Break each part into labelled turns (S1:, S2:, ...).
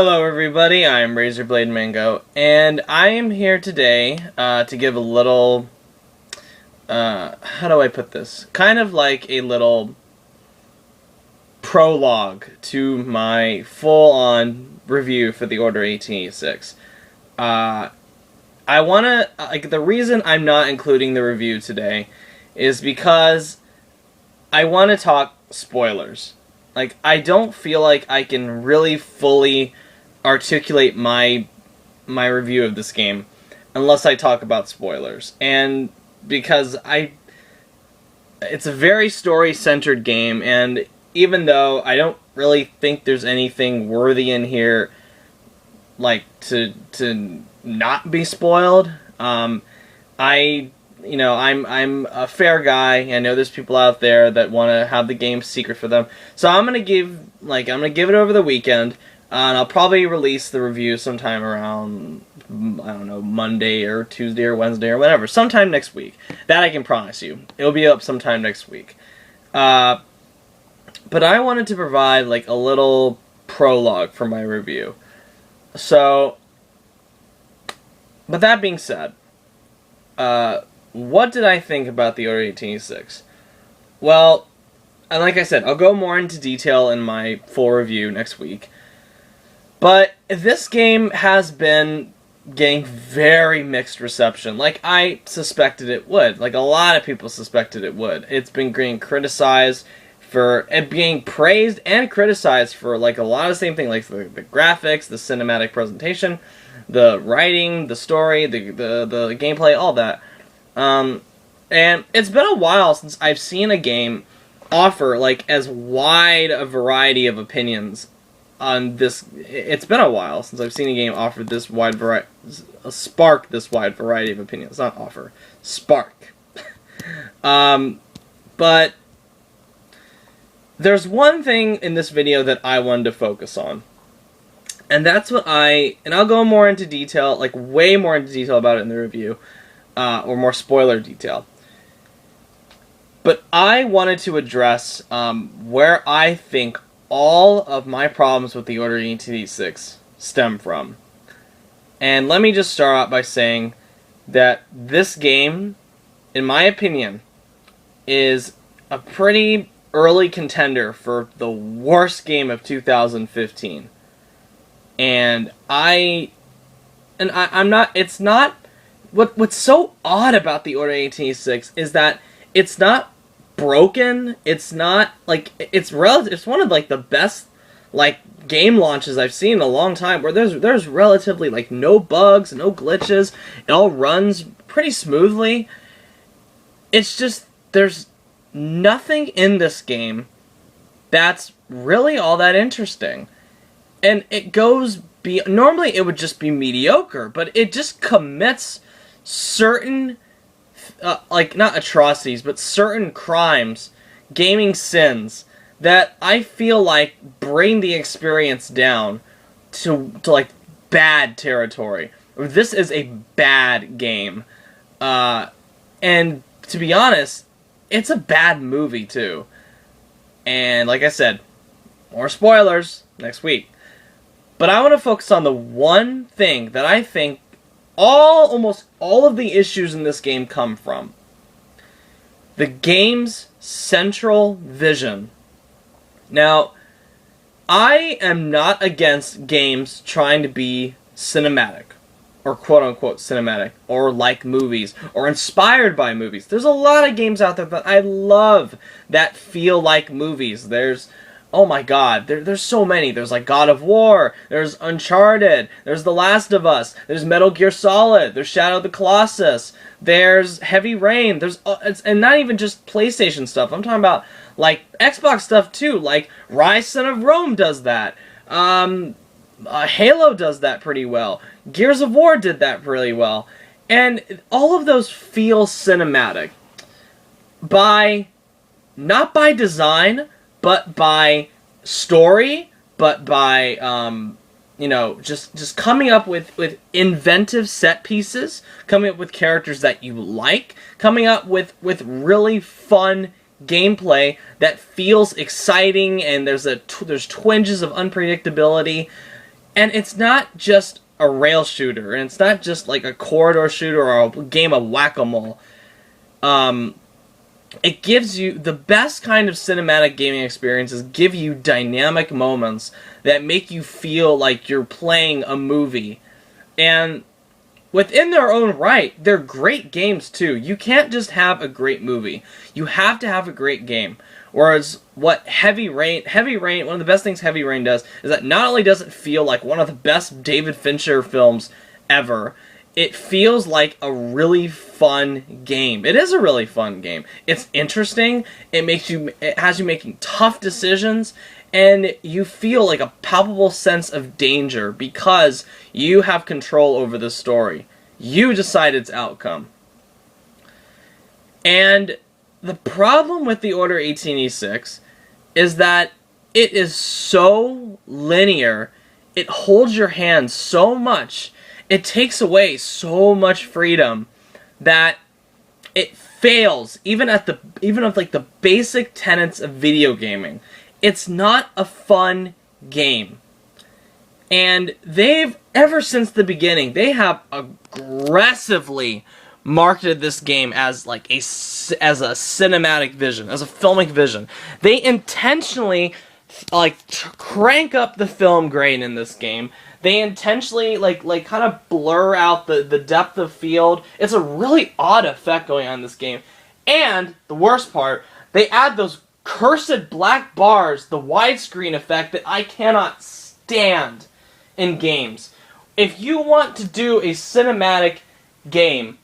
S1: Hello everybody, I'm Razorblade Mango, and I am here today to give a little, how do I put this? Kind of like a little prologue to my full-on review for the Order 1886. I wanna, the reason I'm not including the review today is because I want to talk spoilers. I don't feel like I can really fully articulate my review of this game unless I talk about spoilers. And because it's a very story-centered game, and even though I don't really think there's anything worthy in here, to not be spoiled, I'm a fair guy. I know there's people out there that want to have the game secret for them. So I'm gonna give it over the weekend, and I'll probably release the review sometime around, I don't know, Monday or Tuesday or Wednesday or whatever, sometime next week. That I can promise you. It'll be up sometime next week. But I wanted to provide a little prologue for my review. So, but that being said, what did I think about the Order 1886? Well, and like I said, I'll go more into detail in my full review next week. But this game has been getting very mixed reception, like I suspected it would. Like a lot of people suspected it would. It's been getting criticized for it, being praised and criticized for a lot of the same thing, like the graphics, the cinematic presentation, the writing, the story, the gameplay, all that. And it's been a while since I've seen a game offer as wide a variety of opinions on this. It's been a while since I've seen a game offer this wide variety, spark this wide variety of opinions. Not offer, spark. But there's one thing in this video that I wanted to focus on. And that's what and I'll go more into detail, way more into detail about it in the review, or more spoiler detail. But I wanted to address where I think all of my problems with the Order 1886 stem from. And let me just start out by saying that this game, in my opinion, is a pretty early contender for the worst game of 2015. And I'm not, it's not, what's so odd about the Order 1886 is that it's not broken. It's not, it's one of, the best, game launches I've seen in a long time, where there's relatively, no bugs, no glitches. It all runs pretty smoothly. It's just, there's nothing in this game that's really all that interesting. And it goes normally it would just be mediocre, but it just commits certain, not atrocities, but certain crimes, gaming sins, that I feel bring the experience down to bad territory. This is a bad game. And to be honest, it's a bad movie too. And like I said, more spoilers next week. But I want to focus on the one thing that I think almost all of the issues in this game come from. The game's central vision. Now, I am not against games trying to be cinematic, or quote-unquote cinematic, or like movies, or inspired by movies. There's a lot of games out there that I love that feel like movies. Oh my god, there's so many. There's God of War, there's Uncharted, there's The Last of Us, there's Metal Gear Solid, there's Shadow of the Colossus, there's Heavy Rain, and not even just PlayStation stuff. I'm talking about Xbox stuff too, Rise Son of Rome does that. Halo does that pretty well. Gears of War did that really well. And all of those feel cinematic. Not by design, but by story, but by, just coming up with inventive set pieces, coming up with characters that you like, coming up with really fun gameplay that feels exciting, and there's twinges of unpredictability. And it's not just a rail shooter, and it's not just like a corridor shooter or a game of whack-a-mole. It gives you the best kind of cinematic gaming experiences, give you dynamic moments that make you feel like you're playing a movie. And within their own right, they're great games too. You can't just have a great movie. You have to have a great game. Whereas what Heavy Rain, one of the best things Heavy Rain does is that not only does it feel like one of the best David Fincher films ever, it feels like a really fun game. It is a really fun game. It's interesting. It has you making tough decisions, and you feel like a palpable sense of danger because you have control over the story. You decide its outcome. And the problem with the Order 1886 is that it is so linear. It holds your hand so much. It takes away so much freedom that it fails even of like the basic tenets of video gaming. It's not a fun game. And they've, ever since the beginning, they have aggressively marketed this game as like as a cinematic vision, as a filmic vision. They intentionally crank up the film grain in this game. They intentionally kind of blur out the depth of field. It's a really odd effect going on in this game. And the worst part, they add those cursed black bars, the widescreen effect that I cannot stand in games. If you want to do a cinematic game,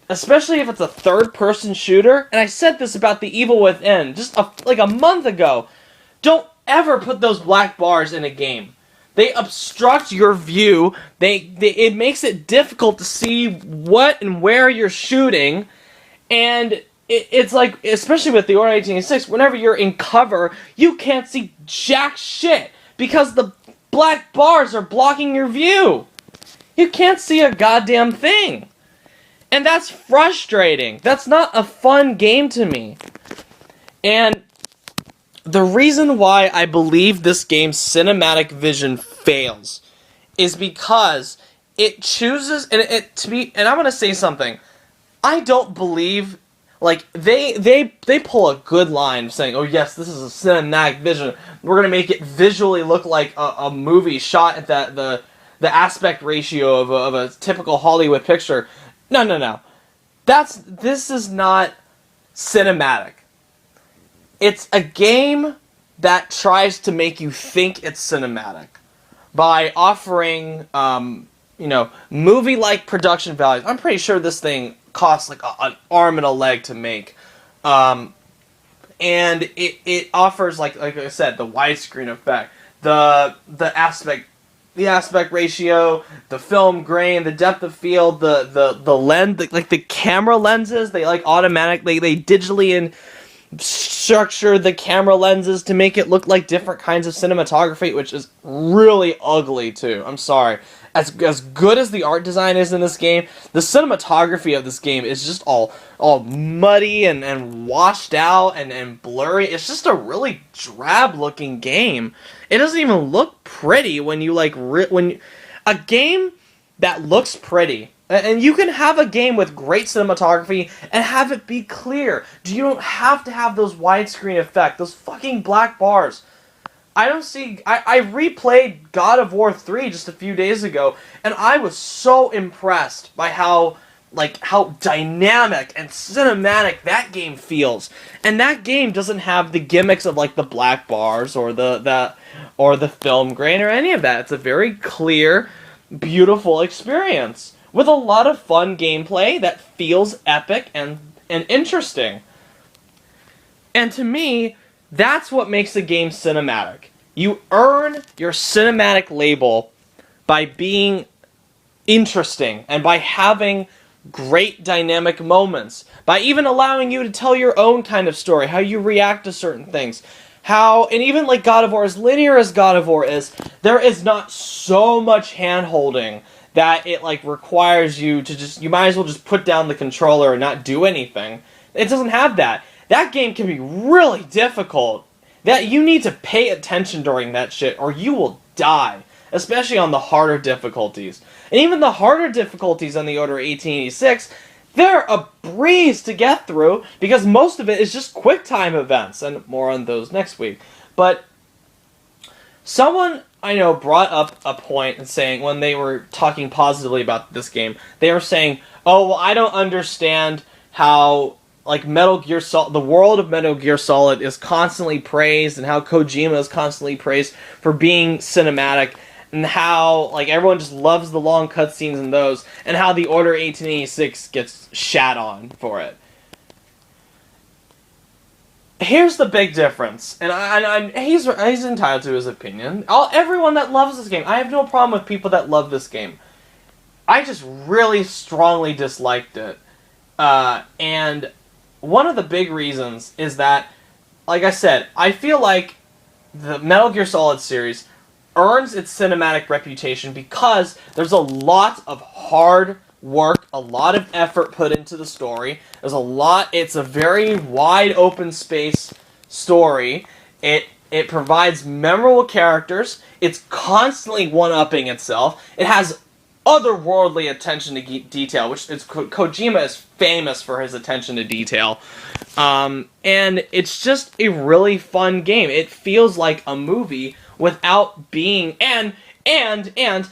S1: especially if it's a third-person shooter, and I said this about The Evil Within just like a month ago, don't ever put those black bars in a game. They obstruct your view. It makes it difficult to see what and where you're shooting, and it's like, especially with the Order 1886, whenever you're in cover, you can't see jack shit because the black bars are blocking your view. You can't see a goddamn thing. And that's frustrating. That's not a fun game to me. And the reason why I believe this game's cinematic vision fails is because it chooses, and I'm gonna say something. I don't believe, like, they pull a good line saying, oh yes, this is a cinematic vision. We're gonna make it visually look like a movie shot at the aspect ratio of a typical Hollywood picture. No. This is not cinematic. It's a game that tries to make you think it's cinematic by offering, movie-like production values. I'm pretty sure this thing costs like an arm and a leg to make. And it offers, like I said, the widescreen effect, the aspect ratio, the film grain, the depth of field, the lens, the camera lenses, they digitally structure the camera lenses to make it look like different kinds of cinematography, which is really ugly too. I'm sorry. As good as the art design is in this game, the cinematography of this game is just all muddy and washed out and blurry. It's just a really drab looking game. It doesn't even look pretty when you a game that looks pretty. And you can have a game with great cinematography and have it be clear. You don't have to have those widescreen effects, those fucking black bars. I replayed God of War 3 just a few days ago, and I was so impressed by how dynamic and cinematic that game feels. And that game doesn't have the gimmicks of like the black bars or the film grain or any of that. It's a very clear, beautiful experience with a lot of fun gameplay that feels epic and interesting. And to me, that's what makes a game cinematic. You earn your cinematic label by being interesting and by having great dynamic moments, by even allowing you to tell your own kind of story, how you react to certain things. And even like God of War, as linear as God of War is, there is not so much hand-holding that it requires you to you might as well just put down the controller and not do anything. It doesn't have that. That game can be really difficult. That you need to pay attention during that shit or you will die. especially on the harder difficulties. And even the harder difficulties on the Order 1886, they're a breeze to get through, because most of it is just quick time events, and more on those next week. But someone I know brought up a point and saying, when they were talking positively about this game, they were saying, oh, well, I don't understand how, like, Metal Gear Solid, the world of Metal Gear Solid is constantly praised, and how Kojima is constantly praised for being cinematic, and how, like, everyone just loves the long cutscenes in those, and how the Order 1886 gets shat on for it. Here's the big difference, and he's entitled to his opinion. Everyone that loves this game, I have no problem with people that love this game. I just really strongly disliked it. And one of the big reasons is that, like I said, I feel like the Metal Gear Solid series earns its cinematic reputation because there's a lot of hard work, a lot of effort put into the story. There's a lot. It's a very wide open space story. It provides memorable characters. It's constantly one-upping itself. It has otherworldly attention to detail, which is Kojima is famous for his attention to detail. And it's just a really fun game. It feels like a movie without being, and it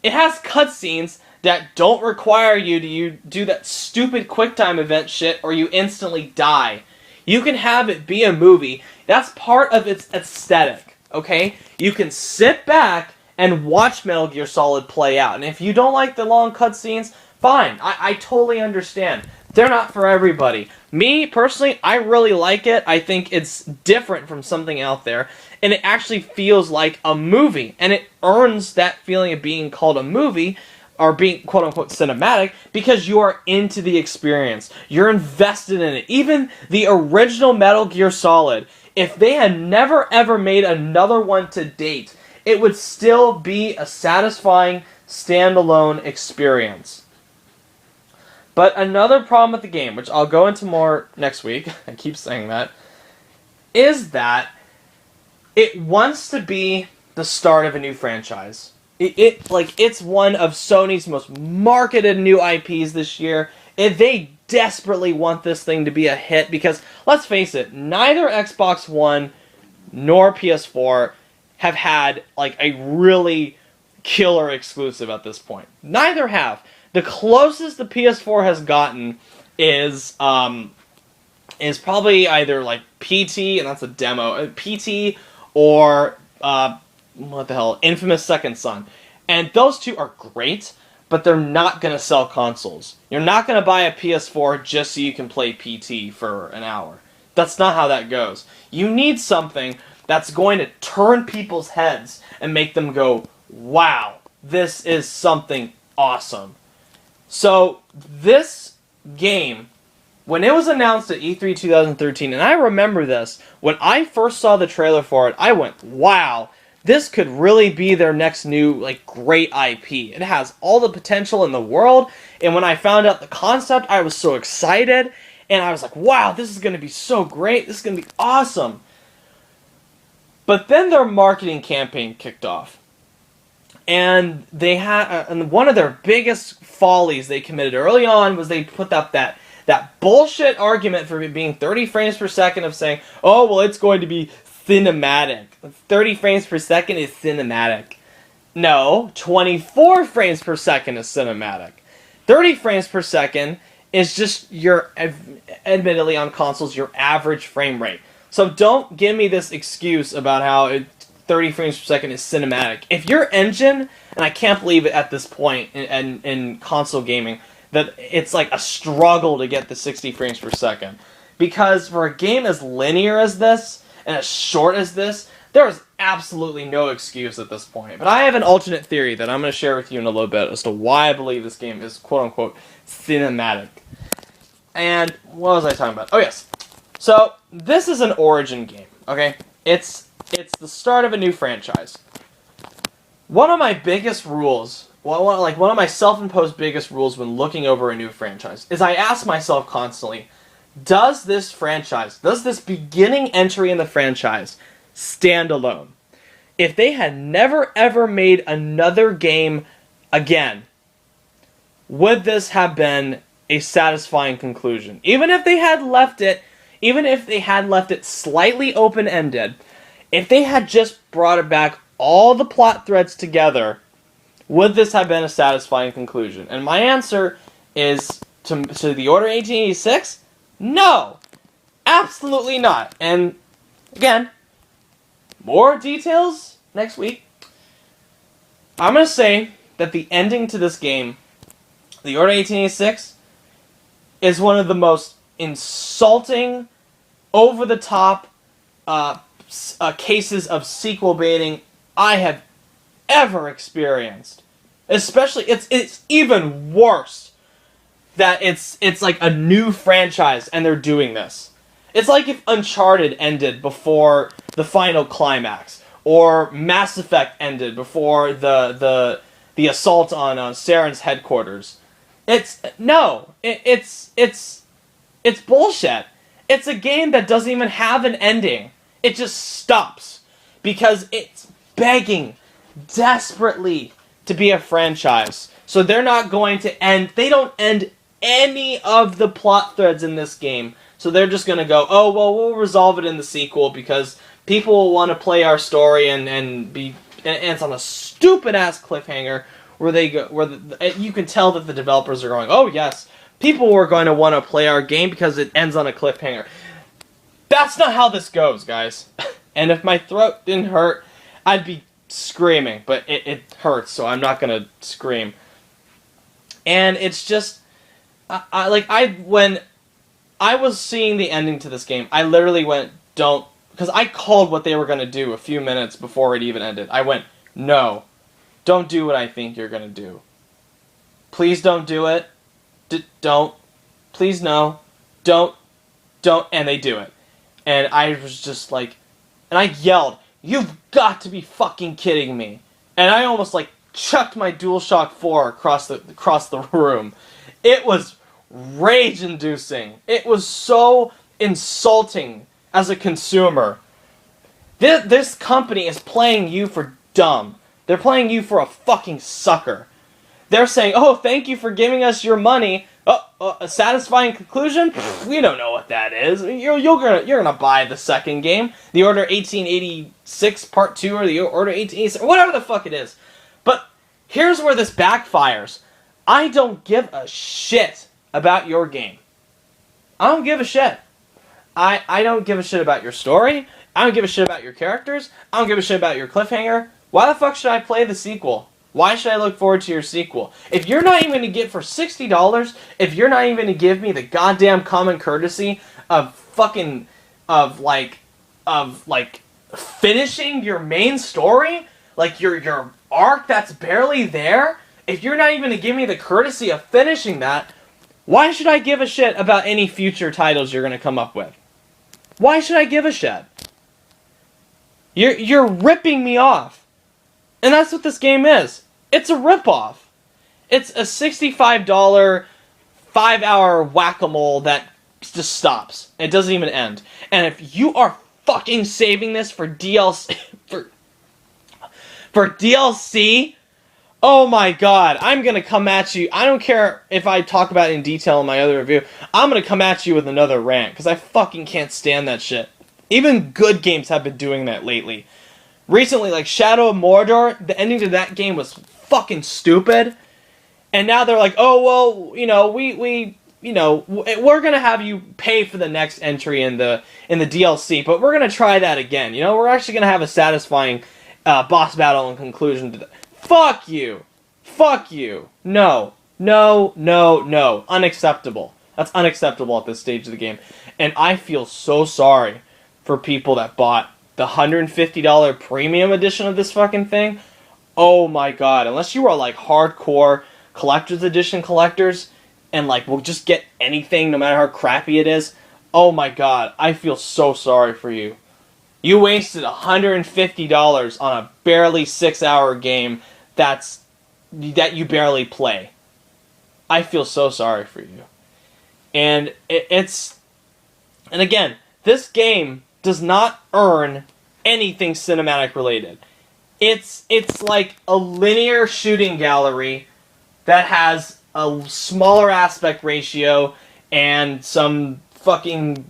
S1: has cutscenes that don't require you to do that stupid QuickTime event shit or you instantly die. You can have it be a movie. That's part of its aesthetic, okay? You can sit back and watch Metal Gear Solid play out. And if you don't like the long cutscenes, fine. I totally understand. They're not for everybody. Me, personally, I really like it. I think it's different from something out there. And it actually feels like a movie. And it earns that feeling of being called a movie, or being quote-unquote cinematic, because you are into the experience. You're invested in it. Even the original Metal Gear Solid, if they had never ever made another one to date, it would still be a satisfying, standalone experience. But another problem with the game, which I'll go into more next week, I keep saying that, is that it wants to be the start of a new franchise. It's one of Sony's most marketed new IPs this year, and they desperately want this thing to be a hit, because, let's face it, neither Xbox One nor PS4 have had, like, a really killer exclusive at this point. Neither have. The closest the PS4 has gotten is probably either, like, PT, and that's a demo, PT, or, what the hell, Infamous Second Son. And those two are great, but they're not going to sell consoles. You're not going to buy a PS4 just so you can play PT for an hour. That's not how that goes. You need something that's going to turn people's heads and make them go, wow, this is something awesome. So, this game, when it was announced at E3 2013, and I remember this, when I first saw the trailer for it, I went, wow, this could really be their next new, like, great IP. It has all the potential in the world, and when I found out the concept, I was so excited, and I was like, wow, this is going to be so great, this is going to be awesome. But then their marketing campaign kicked off. And they had, and one of their biggest follies they committed early on was they put up that bullshit argument for it being 30 frames per second of saying, oh, well, it's going to be cinematic. 30 frames per second is cinematic. No, 24 frames per second is cinematic. 30 frames per second is just your, admittedly on consoles, your average frame rate. So don't give me this excuse about how 30 frames per second is cinematic. If your engine, and I can't believe it at this point in console gaming, that it's like a struggle to get the 60 frames per second. Because for a game as linear as this, and as short as this, there is absolutely no excuse at this point. But I have an alternate theory that I'm going to share with you in a little bit as to why I believe this game is quote-unquote cinematic. And what was I talking about? Oh, yes. So, this is an origin game, okay? It's the start of a new franchise. One of my biggest rules, one of my self-imposed biggest rules when looking over a new franchise, is I ask myself constantly, does this beginning entry in the franchise stand alone? if they had never ever made another game again, would this have been a satisfying conclusion? Even if they had left it slightly open-ended, if they had just brought it back all the plot threads together, would this have been a satisfying conclusion? And my answer is, to the Order 1886, no! Absolutely not. And, again, more details next week. I'm going to say that the ending to this game, the Order 1886, is one of the most insulting, over-the-top cases of sequel baiting I have ever experienced. Especially, it's even worse that it's like a new franchise and they're doing this. It's like if Uncharted ended before the final climax, or Mass Effect ended before the assault on Saren's headquarters. It's bullshit. It's a game that doesn't even have an ending. It just stops because it's begging desperately to be a franchise. So they're not going to end... They don't end any of the plot threads in this game. So they're just going to go, oh, well, we'll resolve it in the sequel because people will want to play our story and it's on a stupid-ass cliffhanger where they go... you can tell that the developers are going, oh, yes, people are going to want to play our game because it ends on a cliffhanger. That's not how this goes, guys. And if my throat didn't hurt, I'd be screaming, but it hurts, so I'm not gonna scream. And it's just, when I was seeing the ending to this game, I literally went, don't, because I called what they were gonna do a few minutes before it even ended. I went, no, don't do what I think you're gonna do. Please don't do it. Don't. Please no. Don't. And they do it. And I was just like, and I yelled, you've got to be fucking kidding me. And I almost like chucked my DualShock 4 across the room. It was rage-inducing. It was so insulting as a consumer. This company is playing you for dumb. They're playing you for a fucking sucker. They're saying, oh, thank you for giving us your money. A satisfying conclusion? We don't know what that is. You're gonna buy the second game, the Order 1886 Part 2, or the Order 1886, or whatever the fuck it is. But here's where this backfires. I don't give a shit about your game. I don't give a shit. I don't give a shit about your story. I don't give a shit about your characters. I don't give a shit about your cliffhanger. Why the fuck should I play the sequel? Why should I look forward to your sequel? If you're not even going to get for $60, if you're not even going to give me the goddamn common courtesy of finishing your main story, like your arc that's barely there, if you're not even going to give me the courtesy of finishing that, why should I give a shit about any future titles you're going to come up with? Why should I give a shit? You're ripping me off. And that's what this game is. It's a ripoff. It's a $65 5-hour whack-a-mole that just stops. It doesn't even end. And if you are fucking saving this for DLC, for DLC, oh my god, I'm gonna come at you. I don't care if I talk about it in detail in my other review. I'm gonna come at you with another rant, because I fucking can't stand that shit. Even good games have been doing that lately. Recently, like Shadow of Mordor, the ending to that game was fucking stupid. And now they're like, oh, well, you know, we're gonna have you pay for the next entry in the DLC, but we're gonna try that again. You know, we're actually gonna have a satisfying boss battle and conclusion to that. Fuck you. Fuck you. No. No, no, no. Unacceptable. That's unacceptable at this stage of the game. And I feel so sorry for people that bought the $150 premium edition of this fucking thing. Oh my god. Unless you are like hardcore collector's edition collectors and like will just get anything no matter how crappy it is. Oh my god. I feel so sorry for you. You wasted $150 on a barely 6-hour game that you barely play. I feel so sorry for you. And and again, this game does not earn anything cinematic related. It's like a linear shooting gallery that has a smaller aspect ratio and some fucking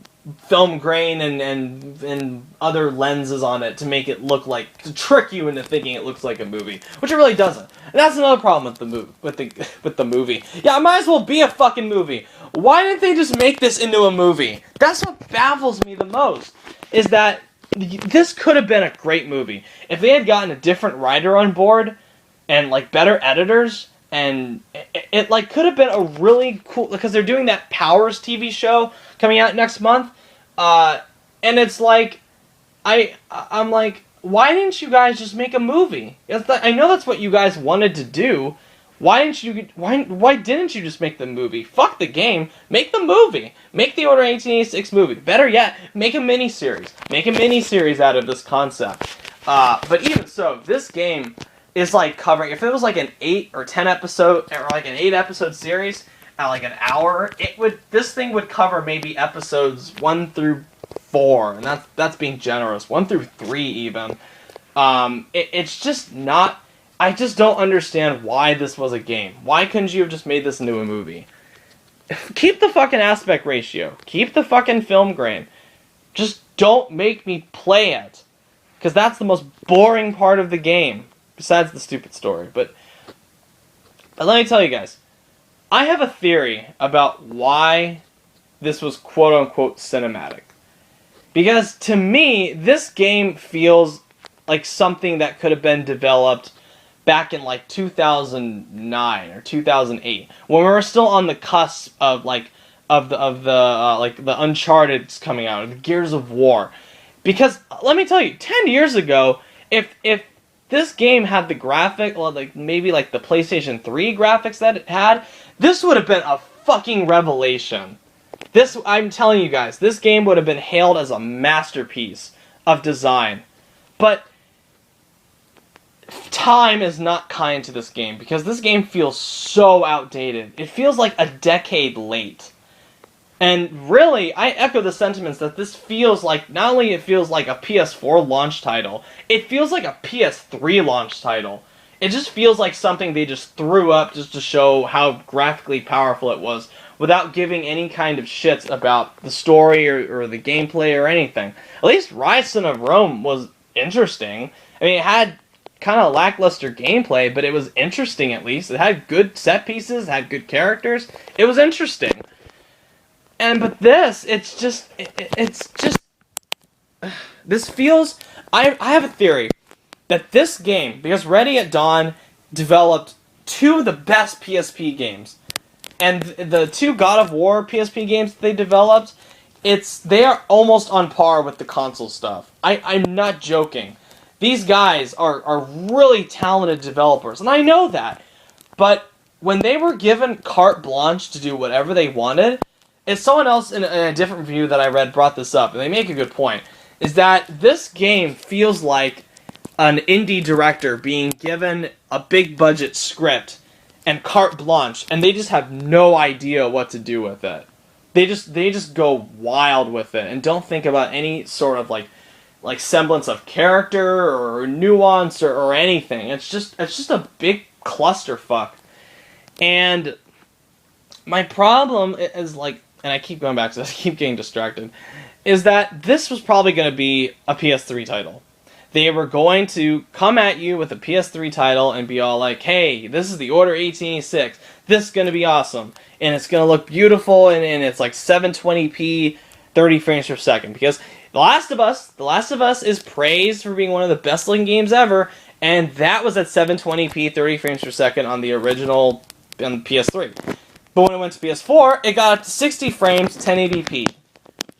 S1: film grain and other lenses on it to make it look like, to trick you into thinking it looks like a movie, which it really doesn't. And that's another problem with the movie. With the movie, yeah, it might as well be a fucking movie. Why didn't they just make this into a movie? That's what baffles me the most. Is that this could have been a great movie if they had gotten a different writer on board and like better editors. And it like could have been a really cool, because they're doing that Powers TV show coming out next month, and it's like I'm like, why didn't you guys just make a movie? I know that's what you guys wanted to do. Why didn't you just make the movie? Fuck the game. Make the movie. Make the Order 1886 movie. Better yet, make a miniseries. Make a miniseries out of this concept. But even so, this game is like covering, if it was like an 8 or 10 episode, or like an 8 episode series at like an hour, this thing would cover maybe episodes 1 through 4, and that's being generous. 1 through 3 even. It's just not, I just don't understand why this was a game. Why couldn't you have just made this into a movie? Keep the fucking aspect ratio. Keep the fucking film grain. Just don't make me play it. Because that's the most boring part of the game. Besides the stupid story. But let me tell you guys. I have a theory about why this was quote-unquote cinematic. Because to me, this game feels like something that could have been developed back in like 2009 or 2008, when we were still on the cusp of the Uncharted's coming out, the Gears of War. Because let me tell you, 10 years ago, if this game had the graphic, or like maybe like the PlayStation 3 graphics that it had, this would have been a fucking revelation. I'm telling you guys, this game would have been hailed as a masterpiece of design. But time is not kind to this game, because this game feels so outdated. It feels like a decade late. And really, I echo the sentiments that this feels like, not only it feels like a PS4 launch title, it feels like a PS3 launch title. It just feels like something they just threw up just to show how graphically powerful it was, without giving any kind of shits about the story or the gameplay or anything. At least Rise Son of Rome was interesting. I mean, it had kind of lackluster gameplay, but it was interesting at least. It had good set pieces, had good characters. It was interesting. But this, it's just, this feels, I have a theory that this game, because Ready at Dawn developed 2 of the best PSP games, and the 2 God of War PSP games that they developed, they are almost on par with the console stuff. I'm not joking. These guys are really talented developers, and I know that. But when they were given carte blanche to do whatever they wanted, it's someone else in a different review that I read brought this up, and they make a good point, is that this game feels like an indie director being given a big budget script and carte blanche, and they just have no idea what to do with it. They just go wild with it and don't think about any sort of like semblance of character or nuance or anything. It's just a big clusterfuck. And my problem is, like, and I keep going back to this, I keep getting distracted, is that this was probably going to be a PS3 title. They were going to come at you with a PS3 title and be all like, hey, this is the Order 1886, this is going to be awesome, and it's going to look beautiful, and it's like 720p, 30 frames per second, because The Last of Us is praised for being one of the best looking games ever, and that was at 720p, 30 frames per second on the original on the PS3. But when it went to PS4, it got up to 60 frames, 1080p.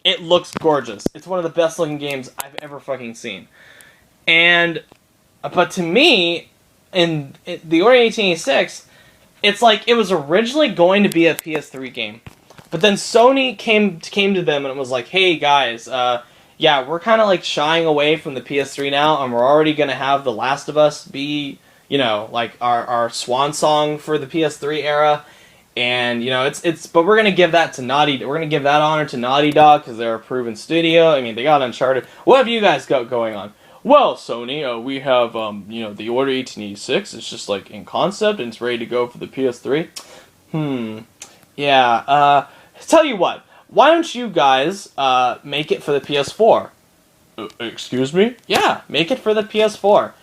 S1: It looks gorgeous. It's one of the best looking games I've ever fucking seen. But to me, in the Order 1886, it's like it was originally going to be a PS3 game. But then Sony came to them and it was like, hey guys, yeah, we're kind of like shying away from the PS3 now, and we're already going to have The Last of Us be, like our swan song for the PS3 era. And, but we're going to give that honor to Naughty Dog, because they're a proven studio. I mean, they got Uncharted. What have you guys got going on? well, Sony, we have, the Order 1886. It's just, like, in concept, and it's ready to go for the PS3. Yeah, tell you what. Why don't you guys, make it for the PS4? Excuse me? Yeah, make it for the PS4.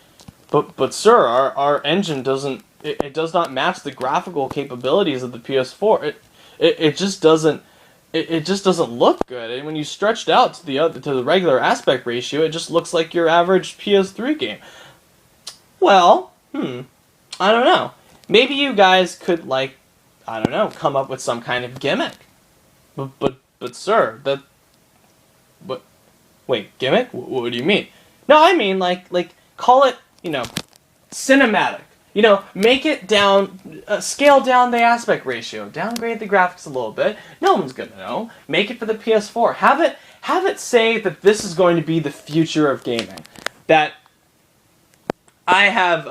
S1: But sir, our engine doesn't... It does not match the graphical capabilities of the PS4. It just doesn't... It just doesn't look good. And when you stretch it out to the regular aspect ratio, it just looks like your average PS3 game. Well, I don't know. Maybe you guys could, like, I don't know, come up with some kind of gimmick. But sir, wait, gimmick? What do you mean? No, I mean, like, call it, cinematic. Make it down, scale down the aspect ratio, downgrade the graphics a little bit. No one's gonna know. Make it for the PS4. Have it say that this is going to be the future of gaming. That I have,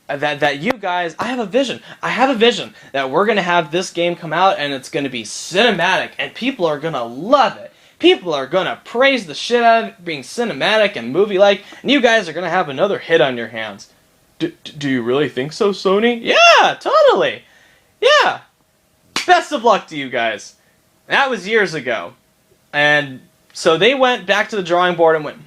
S1: that you guys, I have a vision. I have a vision that we're gonna have this game come out and it's gonna be cinematic and people are gonna love it. People are gonna praise the shit out of it being cinematic and movie-like, and you guys are gonna have another hit on your hands. Do you really think so, Sony? Yeah, totally. Yeah. Best of luck to you guys. That was years ago. And so they went back to the drawing board and went,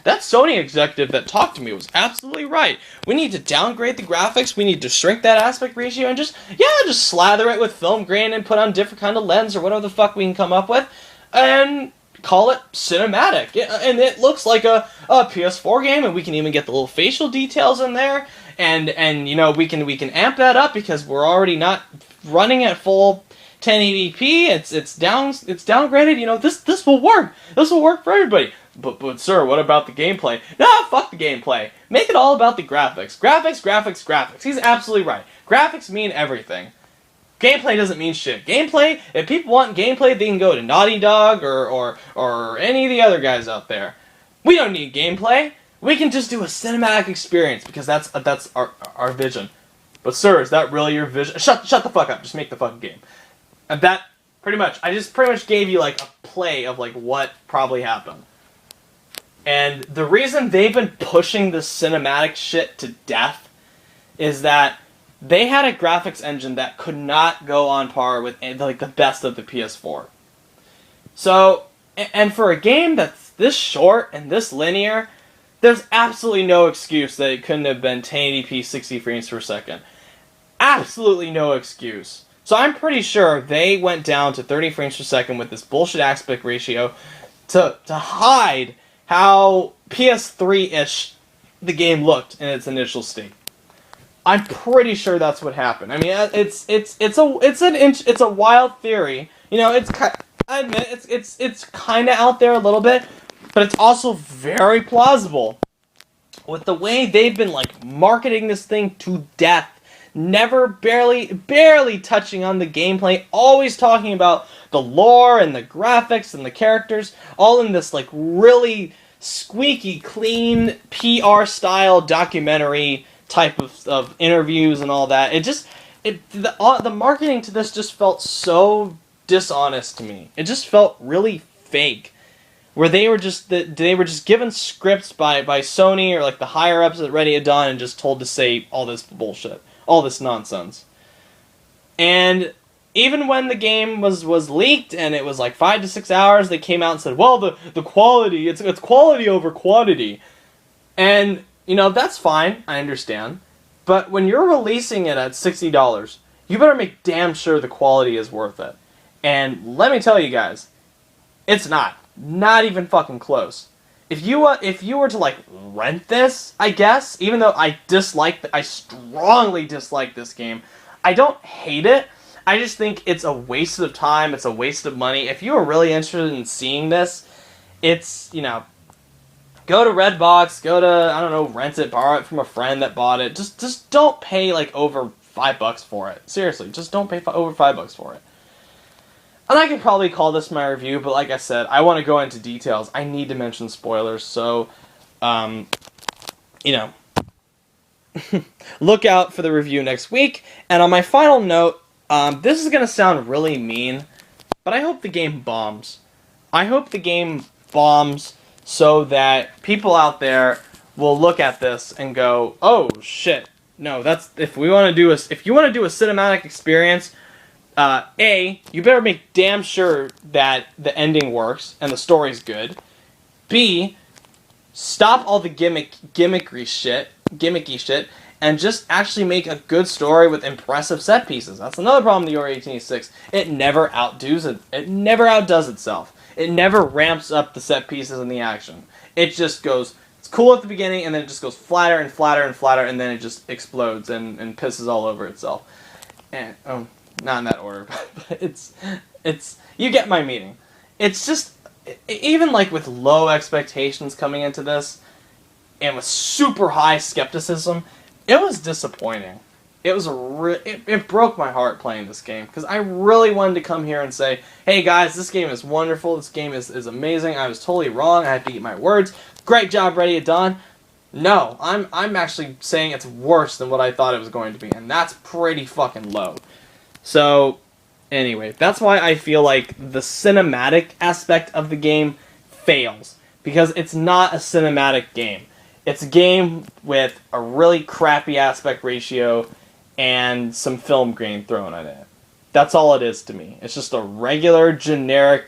S1: that Sony executive that talked to me was absolutely right. We need to downgrade the graphics, we need to shrink that aspect ratio, and just slather it with film grain and put on different kind of lens or whatever the fuck we can come up with, and call it cinematic. And it looks like a PS4 game, and we can even get the little facial details in there, and we can amp that up because we're already not running at full 1080p. It's downgraded. This will work. This will work for everybody. But sir, what about the gameplay? No, fuck the gameplay. Make it all about the graphics. Graphics. He's absolutely right. Graphics mean everything. Gameplay doesn't mean shit. Gameplay, if people want gameplay, they can go to Naughty Dog or any of the other guys out there. We don't need gameplay. We can just do a cinematic experience because that's our vision. But sir, is that really your vision? Shut the fuck up. Just make the fucking game. And that I just pretty much gave you like a play of like what probably happened. And the reason they've been pushing this cinematic shit to death is that they had a graphics engine that could not go on par with like the best of the PS4. So, and for a game that's this short and this linear, there's absolutely no excuse that it couldn't have been 1080p 60 frames per second. Absolutely no excuse. So I'm pretty sure they went down to 30 frames per second with this bullshit aspect ratio to hide how PS3-ish the game looked in its initial state. I'm pretty sure that's what happened. I mean, it's a wild theory. I admit it's kind of out there a little bit, but it's also very plausible. With the way they've been like marketing this thing to death, barely touching on the gameplay, always talking about the lore and the graphics and the characters, all in this like really squeaky clean PR style documentary type of interviews and all that. The marketing to this just felt so dishonest to me. It just felt really fake, where they were just given scripts by Sony or like the higher ups at Ready at Dawn and just told to say all this bullshit, all this nonsense. And even when the game was leaked and it was like 5 to 6 hours, they came out and said, well, the quality, it's quality over quantity. And that's fine, I understand. But when you're releasing it at $60, you better make damn sure the quality is worth it. And let me tell you guys, it's not. Not even fucking close. If you were to like rent this, I guess, even though I strongly dislike this game, I don't hate it. I just think it's a waste of time, it's a waste of money. If you are really interested in seeing this, it's, go to Redbox, go to, I don't know, rent it, borrow it from a friend that bought it. Just don't pay like over $5 for it. Seriously, just don't pay over $5 for it. And I could probably call this my review, but like I said, I want to go into details. I need to mention spoilers, so, look out for the review next week. And on my final note, this is going to sound really mean, but I hope the game bombs. I hope the game bombs so that people out there will look at this and go, "Oh shit, no, that's if you want to do a cinematic experience, you better make damn sure that the ending works and the story's good. B, stop all the gimmicky shit, and just actually make a good story with impressive set pieces." That's another problem with the Ori 1886. It never outdoes it. It never outdoes itself. It never ramps up the set pieces and the action. It just goes, it's cool at the beginning, and then it just goes flatter and flatter and flatter, and then it just explodes and pisses all over itself. And not in that order, but it's you get my meaning. It's just, even like with low expectations coming into this, and with super high skepticism, it was disappointing. It was it broke my heart playing this game, because I really wanted to come here and say, hey guys, this game is wonderful, this game is amazing, I was totally wrong, I had to eat my words, great job, Ready at Dawn. No, I'm actually saying it's worse than what I thought it was going to be, and that's pretty fucking low. So, anyway, that's why I feel like the cinematic aspect of the game fails, because it's not a cinematic game. It's a game with a really crappy aspect ratio and some film grain thrown in it. That's all it is to me. It's just a regular, generic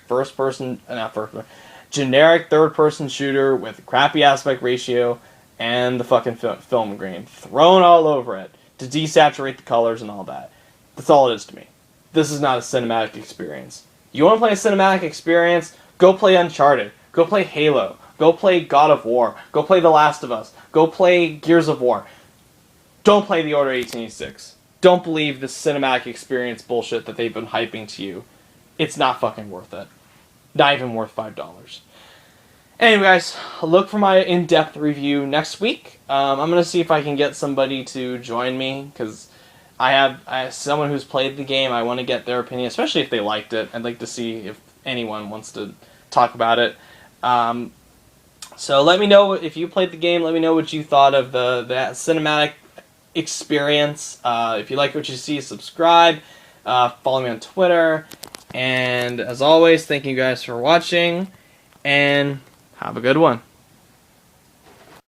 S1: generic third-person shooter with a crappy aspect ratio and the fucking film grain thrown all over it to desaturate the colors and all that. That's all it is to me. This is not a cinematic experience. You want to play a cinematic experience? Go play Uncharted. Go play Halo. Go play God of War. Go play The Last of Us. Go play Gears of War. Don't play the Order 1886. Don't believe this cinematic experience bullshit that they've been hyping to you. It's not fucking worth it. Not even worth $5. Anyway, guys, look for my in-depth review next week. I'm going to see if I can get somebody to join me, because I have someone who's played the game. I want to get their opinion, especially if they liked it. I'd like to see if anyone wants to talk about it. So let me know if you played the game. Let me know what you thought of the cinematic experience. If you like what you see, subscribe. Follow me on Twitter. And as always, thank you guys for watching. And have a good one.